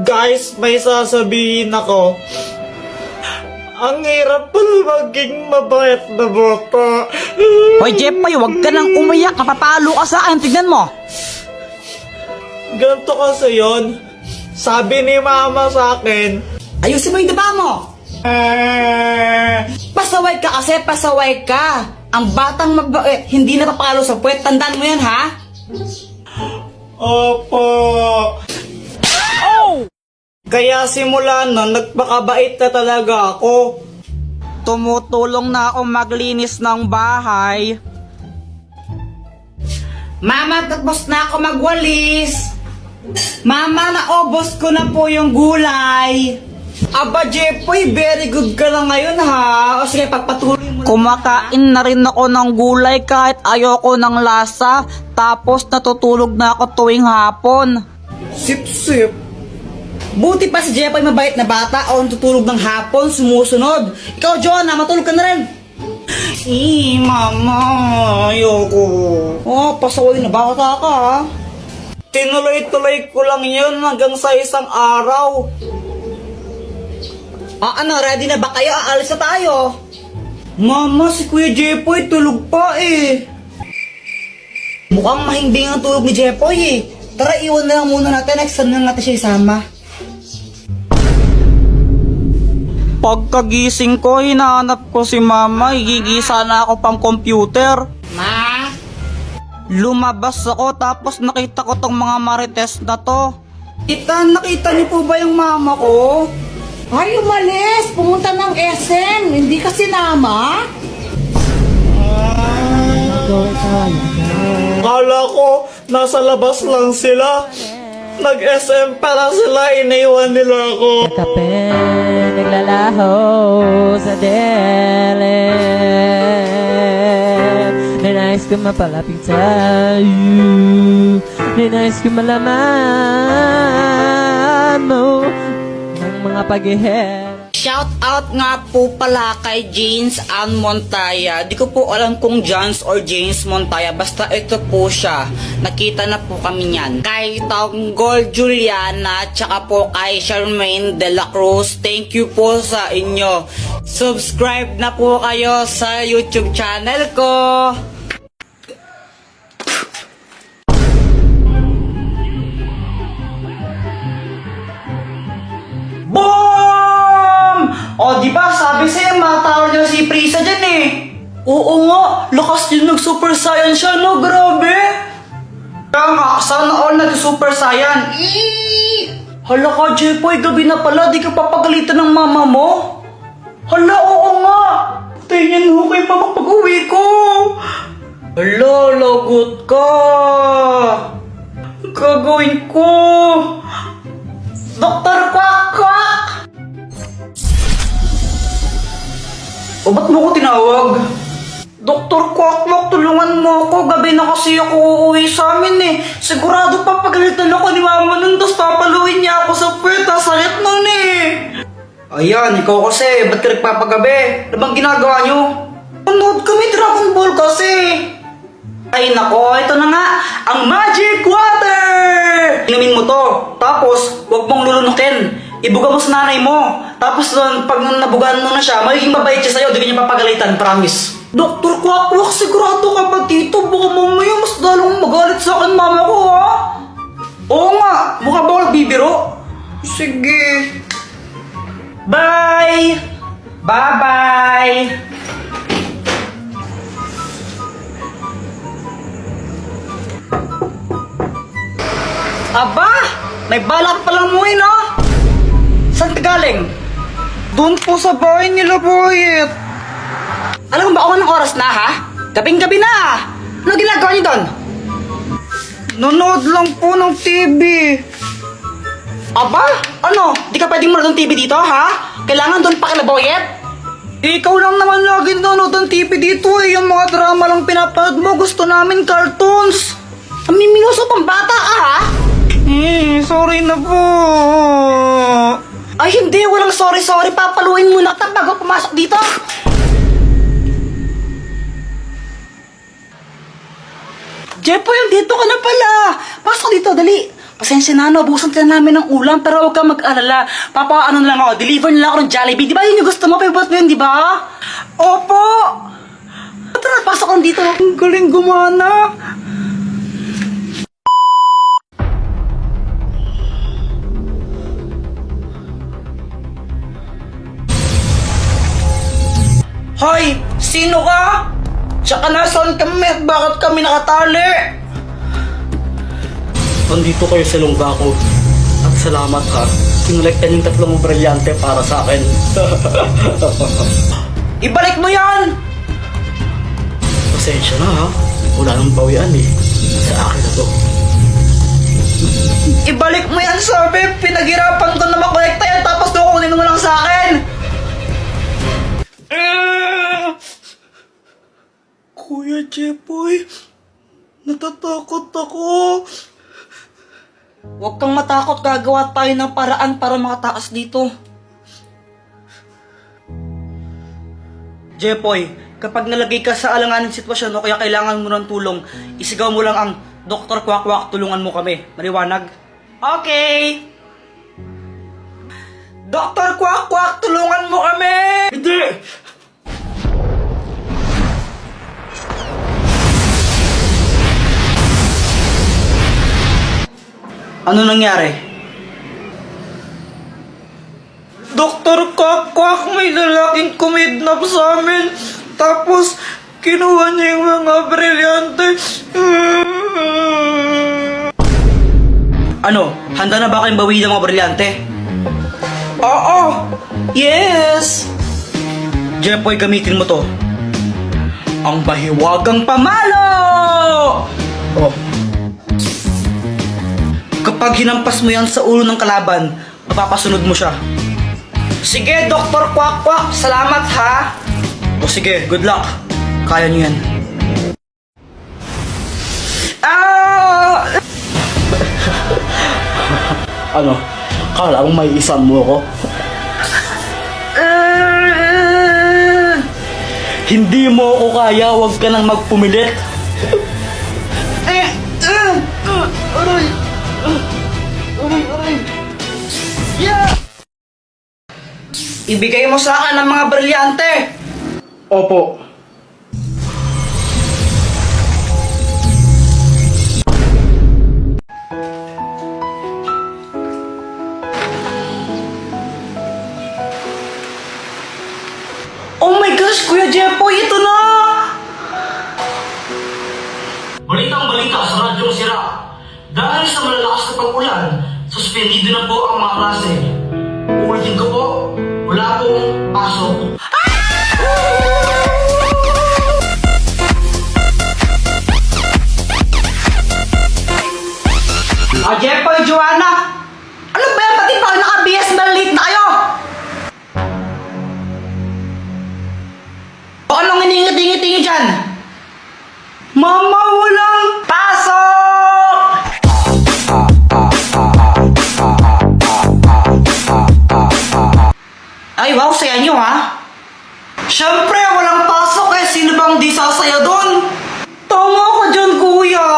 Guys, may sasabihin ako. Ang hirap pala maging mabait na bata. Hoy, Jepoy, huwag ka nang umiyak. Napapalo ka sa akin. Tignan mo. Ganto kasi yun. Sabi ni mama sa akin, Ayusin mo yung daba mo. Pasaway ka kasi, pasaway ka. Ang batang mabait, hindi napapalo sa puwet. Tandaan mo yan, ha? Opo. Kaya simula nun, nagpakabait na talaga ako. Tumutulong na ako maglinis ng bahay. Mama, tapos na ako magwalis. Mama, naubos ko na po yung gulay. Aba, Jepoy, very good ka na ngayon ha. O sige, pagpatuloy mo. Kumakain na rin ako ng gulay kahit ayoko ng lasa. Tapos natutulog na ako tuwing hapon. Sip-sip. Buti pa si Jepoy mabait na bata o tutulog ng hapon, sumusunod. Ikaw, Jonah, matulog ka na rin. Mama, ayoko. Oh, pasaway na bata ka, ha? Tinuloy-tuloy ko lang yun hanggang sa isang araw. Ano, ready na ba kayo? Aalis na tayo. Mama, si Kuya Jepoy tulog pa eh. Mukhang mahimbing ang tulog ni Jepoy eh. Tara, iwan na lang muna natin. Next time na natin siya isama. Pagkagising ko, hinahanap ko si Mama. Higigisa na ako pang computer. Ma? Lumabas ako tapos nakita ko tong mga marites na to. Tita, nakita niyo po ba yung mama ko? Ay, umalis! Pumunta ng SM! Hindi ka sinama? Kala ko, nasa labas lang sila. Nag-SM para sila, iniwan nila ako. Kape, naglalaho sa dilim. Ninais ko mapalapit sa'yo. Ninais ko malaman mo ang mga pag-ihera. Shout out nga po pala kay James Ann Montaya. Di ko po alam kung Jans or James Montaya. Basta ito po siya. Nakita na po kami niyan. Kay Tanggol Juliana, tsaka po kay Charmaine de la Cruz. Thank you po sa inyo. Subscribe na po kayo sa YouTube channel ko. Boom! O, di ba sabi sa'yo, matawar niya si Prisa dyan eh. Oo nga, lakas din nag-super saiyan siya, no? Grabe! Kaya nga, sana all nag-super saiyan. Hala ka, Jepoy, gabi na pala, di ka papagalitan ng mama mo? Hala, oo nga! Tingin mo kay mama pag-uwi ko! Hala, lagot ka! Gagawin ko! Doktor Kwak Kwak! O ba't mo ko tinawag? Doktor Kwak Kwak, tulungan mo ako. Gabi na kasi ako uuwi sa amin eh. Sigurado papagalitan ako ni mama nun, tapos papaluin niya ako sa puweta. Sakit nun eh. Ayan, ikaw kasi. Ba't ka nagpapagabi? Ano bang ginagawa niyo? Panood kami Dragon Ball kasi. Ay nako, ito na nga, ang Magic Water! Inumin mo to, tapos huwag mong lulunukin. Ibuga mo sa nanay mo. Tapos nun, pag nabugaan mo na siya, magiging mabait siya sa'yo, di ka niya papagalitan, promise. Doktor Kwak Kwak, sigurado ka pa dito. Baka mamaya mas lalong magalit sa akin mama ko, ha? Oo nga, mukha ba ako nagbibiro? Sige. Bye! Bye-bye! Aba! May balak palang umuwi, no? Saan ka galing? Doon po sa bahay nila, Boyet. Alam mo ba ako ng oras na, ha? Gabing-gabi na! Ano ginagawa niyo doon? Nanood lang po ng TV. Aba? Ano? Di ka pwedeng manood ng TV dito, ha? Kailangan doon pa kila Boyet? Ikaw lang naman lagi nanonood ng TV dito eh. Yung mga drama lang pinapanood mo. Gusto namin cartoons. Namiminuso pang bata ka, ha? Sorry na po. Ay, hindi. Walang sorry. Papaluin muna kita bago pumasok dito. Jepoy, dito ka na pala. Pasok dito, dali. Pasensya na, naubusan na namin ng ulam, pero huwag kang mag-alala. Papaano na lang ako, deliver na lang ako ng Jollibee. Di ba yun yung gusto mo? Favorite mo yun, di ba? Opo! Tara, pasok lang dito. Ang galing gumana. Hoy! Sino ka? Tsaka nasaan kami at bakit kami nakatali? Nandito kayo sa lungga ko. At salamat ha. Kinolektan yung 3 brilyante para sa akin. Ibalik mo yan! Pasensya na ha. Wala nang bawian eh. Sa akin na to. Ibalik mo yan, sabi. Pinaghirapan ko na makolekta yan tapos kukunin mo lang sa akin. Kuya Jepoy, natatakot ako. Huwag kang matakot, gagawa tayo ng paraan para makataas dito. Jepoy, kapag nalagay ka sa alanganing sitwasyon o kaya kailangan mo ng tulong, isigaw mo lang ang Dr. Kwak-Kwak, tulungan mo kami. Maliwanag? Okay! Dr. Kwak-Kwak, tulungan mo kami! Hindi! Ano nangyari? Dr. Kwak-Kwak, may lalaking kumidnap sa amin. Tapos, kinuha niya yung mga brilyante. Ano? Handa na ba kayong bawiin ng mga brilyante? Oo! Yes! Jepoy, gamitin mo to. Ang bahiwagang pamalo! Oh. Kapag hinampas mo yan sa ulo ng kalaban, mapapasunod mo siya. Sige, Dr. Kwak-Kwak, salamat ha! O sige, good luck. Kaya niyo yan. Ah! Ano? Kala mo may isang mo ako? Hindi mo ako kaya, huwag ka nang magpumilit. Aray! Aray! Yeah! Ibigay mo sa akin ang mga brilyante! Opo. Oh my gosh, Kuya Jepoy, ito na! Balitang-balita sa radyong sira. Dahil sa malalakas na pag-ulan, suspendido na po ang mga klase. Uulitin ko po, wala pong pasok. Jepoy, Joanna! Ano ba yan? Pati pa naka-BS na late na kayo! O anong iningi-tingi-tingi dyan? Mama, walang pasok! Ay, wow, saya nyo ha? Siyempre, walang pasok eh. Sino bang di sasaya doon? Tama ka dyan, kuya.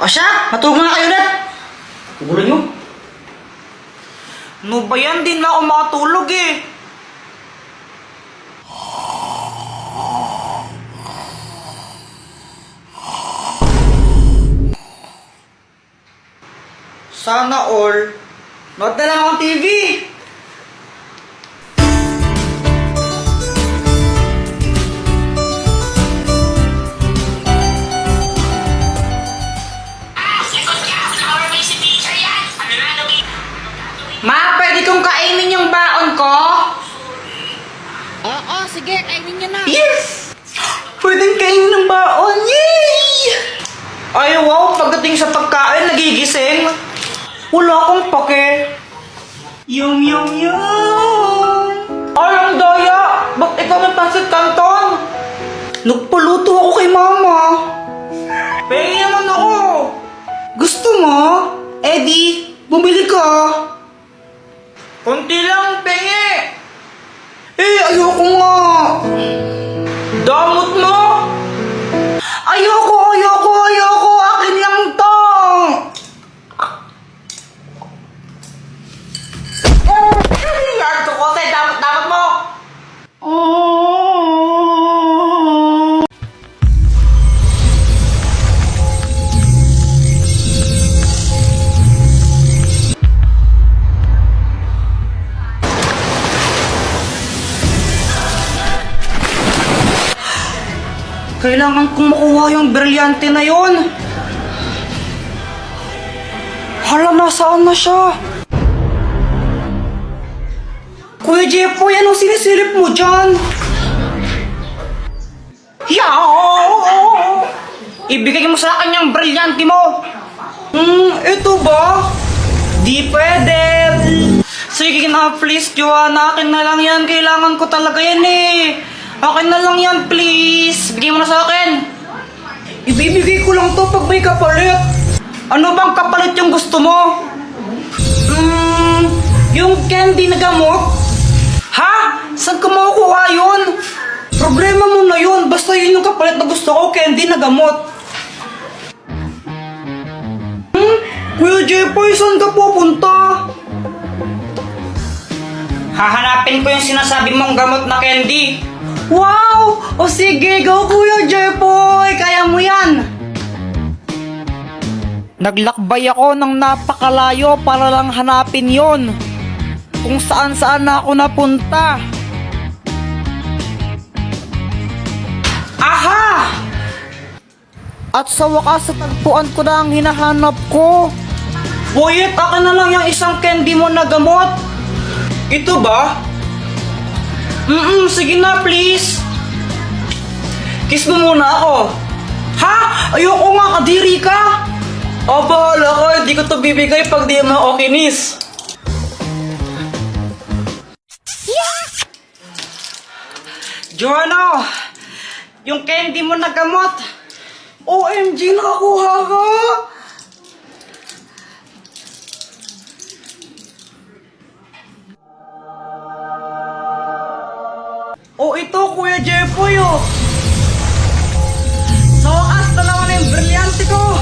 O siya, matulog na kayo ulit. Tugulan nyo. Ano ba yan? Di na ako makatulog eh. Sana all. Nood na lang ang TV. Ma, pwede kong kainin yung baon ko? Oo, sige, kainin nyo na. Yes! Pwedeng kainin ng baon. Yay! Ay, wow, pagdating sa pagkain, nagigising. Wala akong pake. Yum, yum, yum. Ay, ang daya! Ba't ikaw may pansit canton? Nagpaluto ako kay mama. Pengi naman ako. Gusto mo? Eddie, bumili ka. Kunti lang, pengi. Eh, ayoko nga. Damot mo. Ayoko. Akin lang to. Kailangan kong makuha yung brilyante na yon. Hala, nasaan na siya? Kuya Jepoy, anong sinisilip mo dyan? Yaw! Ibigay mo sa akin yung brilyante mo. Ito ba? Di pwede. Sige na, please, Joanna. Akin na lang yan. Kailangan ko talaga yan eh. Akin na lang yan, please. Bigay mo na sa akin. Ibibigay ko lang to pag may kapalit. Ano bang kapalit yung gusto mo? Yung candy na gamot? Ha? Saan ka makukuha yun? Problema mo na yun. Basta yun yung kapalit na gusto ko, candy na gamot. Kuya Jepoy, saan ka pupunta? Hahanapin ko yung sinasabi mong gamot na candy. Wow! O sige, go Kuya Jepoy! Kaya mo yan! Naglakbay ako ng napakalayo para lang hanapin yon. Kung saan na ako napunta. Aha! At sa wakas, tagpuan ko na ang hinahanap ko. Boyet, akin na lang yung isang candy mo na gamot. Ito ba? Sige na, please. Kiss mo muna ako. Ha? Ayoko nga, kadiri ka. Bahala ka. Hindi ko to bibigay pag di mo ako kinis. Joanna, yung candy mo na gamot. OMG, nakakuha ka. Ito, Kuya Jepoy, oh. Sa wakas, dalawa na yung brilyante ko.